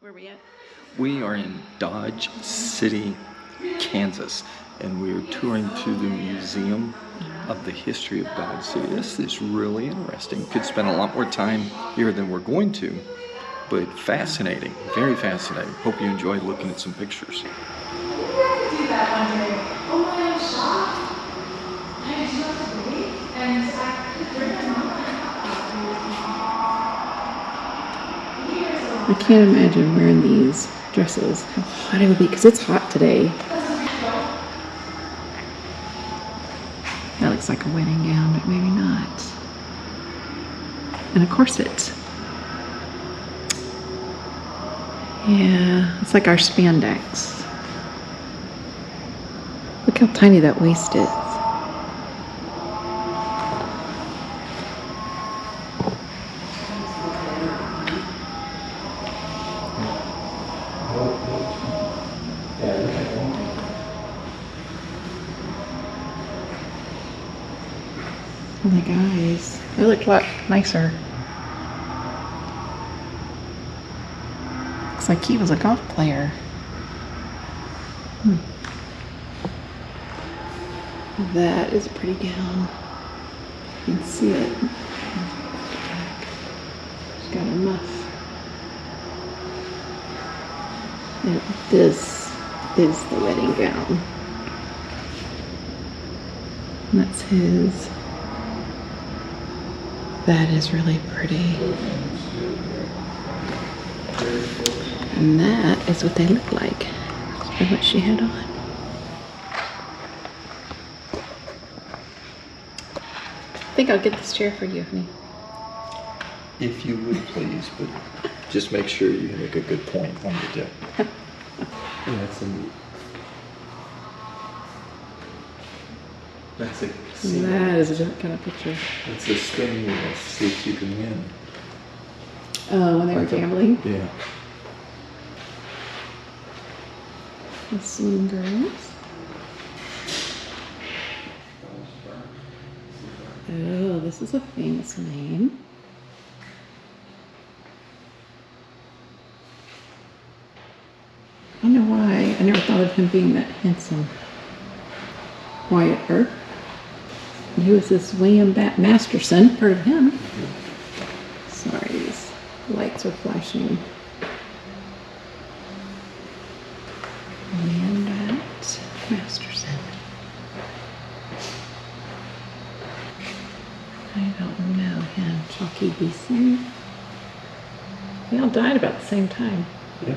Where are we at? We are in Dodge City, Kansas, and we're touring through the Museum of the History of Dodge City. This is really interesting. Could spend a lot more time here than we're going to, but fascinating, very fascinating. Hope you enjoy looking at some pictures. I can't imagine wearing these dresses. How hot it would be, because it's hot today. That looks like a wedding gown, but maybe not. And a corset. Yeah, it's like our spandex. Look how tiny that waist is. Oh my guys, they look a lot nicer. Looks like he was a golf player. That is a pretty gown. You can see it. She's got a muff. And this is the wedding gown. And that's his. That is really pretty. And that is what they look like. For what she had on. I think I'll get this chair for you, honey. If you would please, but just make sure you make a good point when you do. That's a That is a different kind of picture. It's a spin wheel. See if you can win. Oh, when they were gambling? Yeah. The Saloon Girls. Oh, this is a famous name. I don't know why. I never thought of him being that handsome. Wyatt Earp. And who is this? William Masterson. Heard of him? Sorry, these lights are flashing. William Masterson. I don't know him. Chalky Beeson. They all died about the same time. Yeah.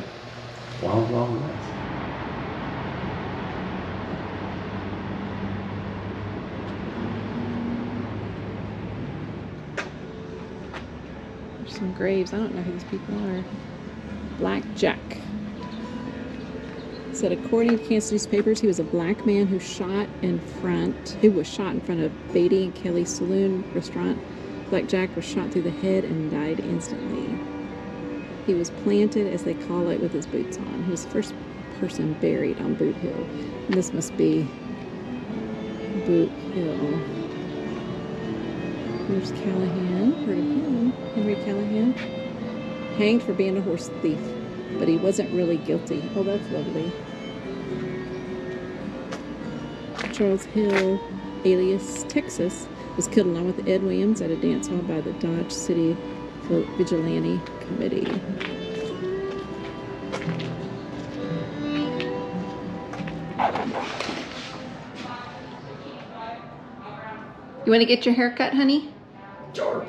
Wild West. There's some graves. I don't know who these people are. Black Jack. It said, according to Kansas newspapers, he was a black man who was shot in front of Beatty and Kelly's Saloon restaurant. Black Jack was shot through the head and died instantly. He was planted, as they call it, with his boots on. He was the first person buried on Boot Hill. And this must be Boot Hill. There's Callahan. Heard of him? Henry Callahan. Hanged for being a horse thief, but he wasn't really guilty. Oh, that's lovely. Charles Hill, alias Texas, was killed along with Ed Williams at a dance hall by the Dodge City Vigilante Committee. You want to get your hair cut, honey? Sure.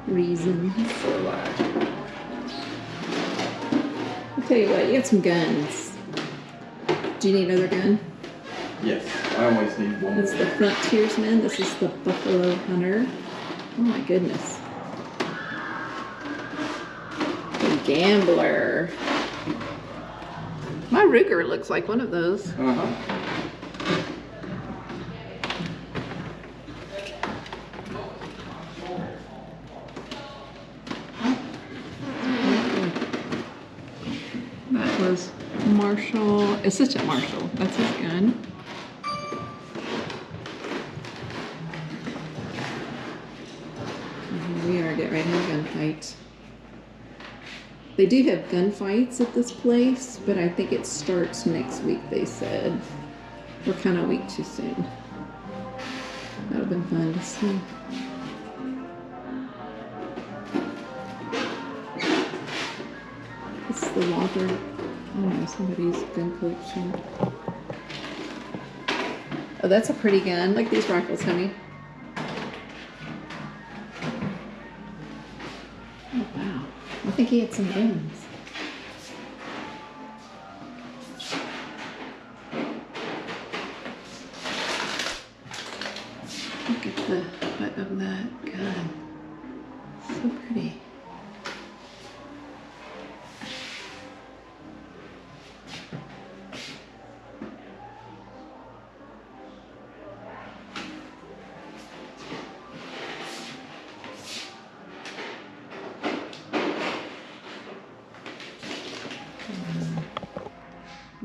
Reasons. I'll tell you what, you got some guns. Do you need another gun? Yes, I always need one. That's the Frontiersman. This is the Buffalo Hunter. Oh my goodness. The Gambler. My Ruger looks like one of those. Uh-huh. That was Marshall, Assistant Marshall. That's his gun. We are getting right, no gunfight. They do have gunfights at this place, but I think it starts next week, they said. We're kind of a week too soon. That would have been fun to see. This is the Walter, I don't know, somebody's gun collection. Oh, that's a pretty gun. Look at these rifles, honey. Oh, wow. I think he had some guns. Look at the butt of that gun. So pretty.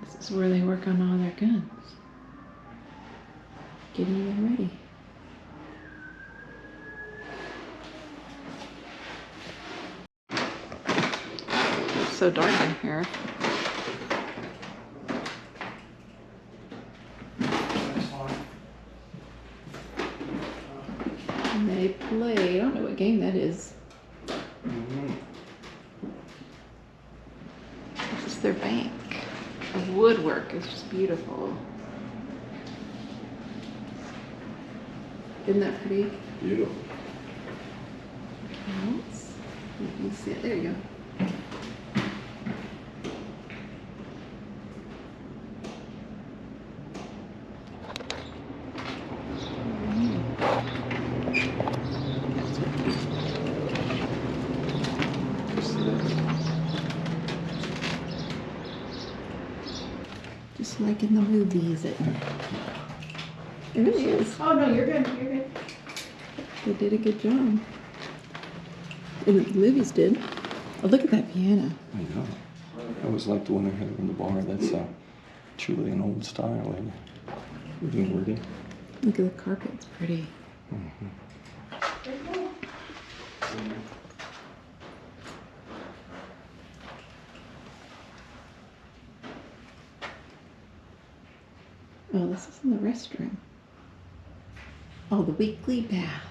This is where they work on all their guns. Getting them ready. It's so dark in here. And they play, I don't know what game that is. This is their bank. The woodwork is just beautiful. Isn't that pretty? Beautiful. Counts. You can see it. There you go. Just like in the movies, it really is. Oh, no, you're good. You're good. They did a good job. And the movies did. Oh, look at that piano. I know. I always liked the one they had in the bar. That's truly an old style. And wordy. Look at the carpet. It's pretty. Oh, this is in the restroom. Oh, the weekly bath.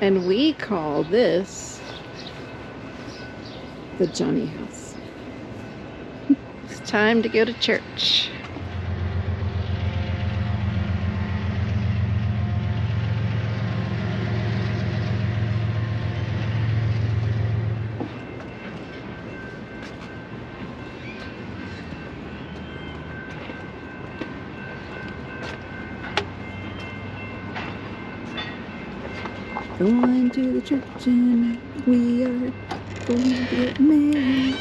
And we call this the Johnny House. It's time to go to church. Going to the church and we are going to get married.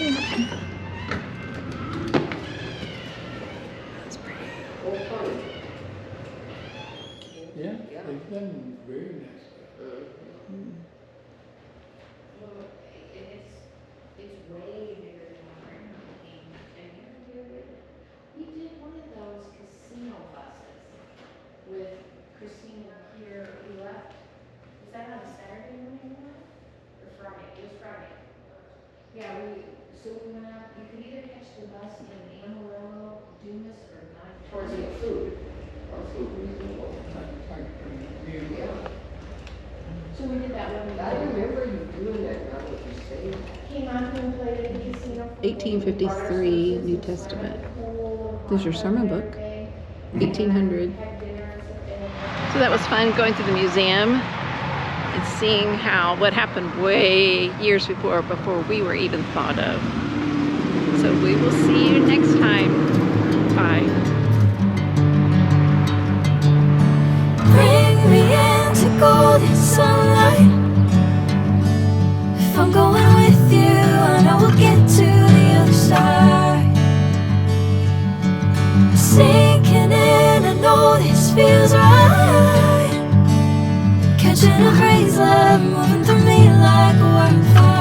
That's pretty. Yeah, they've done very nice. It's way bigger than our grandma came. We did one of those casino buses with Christina here. We left. Was that on a Saturday morning or Friday? It was Friday. Yeah, so we went out. You could either catch the bus in Amarillo, Dumas, or not. Towards the food. Our food was Yeah. So we did that one. I remember you doing that, now that you say it. Came out and played at the casino. 1853 New Testament. There's your sermon book. 1800. So that was fun going through the museum and seeing what happened way years before we were even thought of. So we will see you next time. Bye. Bring me into golden sunlight. If I'm going with you, I know we'll get to the other side. Sinking in, I know this feels right. catching a breeze, love moving through me like a waterfall.